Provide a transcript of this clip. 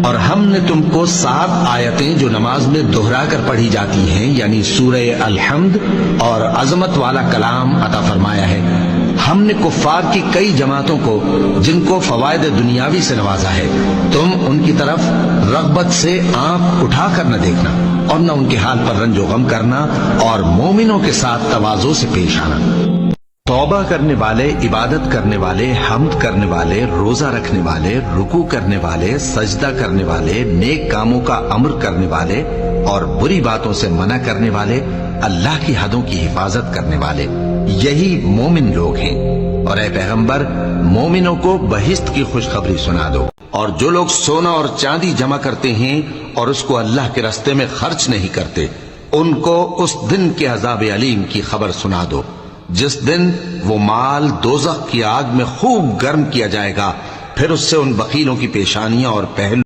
اور ہم نے تم کو 7 آیتیں جو نماز میں دہرا کر پڑھی جاتی ہیں یعنی سورہ الحمد اور عظمت والا کلام عطا فرمایا ہے۔ ہم نے کفار کی کئی جماعتوں کو جن کو فوائد دنیاوی سے نوازا ہے، تم ان کی طرف رغبت سے آنکھ اٹھا کر نہ دیکھنا اور نہ ان کے حال پر رنج و غم کرنا، اور مومنوں کے ساتھ تواضع سے پیش آنا۔ توبہ کرنے والے، عبادت کرنے والے، حمد کرنے والے، روزہ رکھنے والے، رکوع کرنے والے، سجدہ کرنے والے، نیک کاموں کا امر کرنے والے اور بری باتوں سے منع کرنے والے، اللہ کی حدوں کی حفاظت کرنے والے، یہی مومن لوگ ہیں۔ اور اے پیغمبر، مومنوں کو بہشت کی خوشخبری سنا دو، اور جو لوگ سونا اور چاندی جمع کرتے ہیں اور اس کو اللہ کے راستے میں خرچ نہیں کرتے، ان کو اس دن کے عذاب علیم کی خبر سنا دو، جس دن وہ مال دوزخ کی آگ میں خوب گرم کیا جائے گا، پھر اس سے ان بخیلوں کی پیشانیاں اور پہلو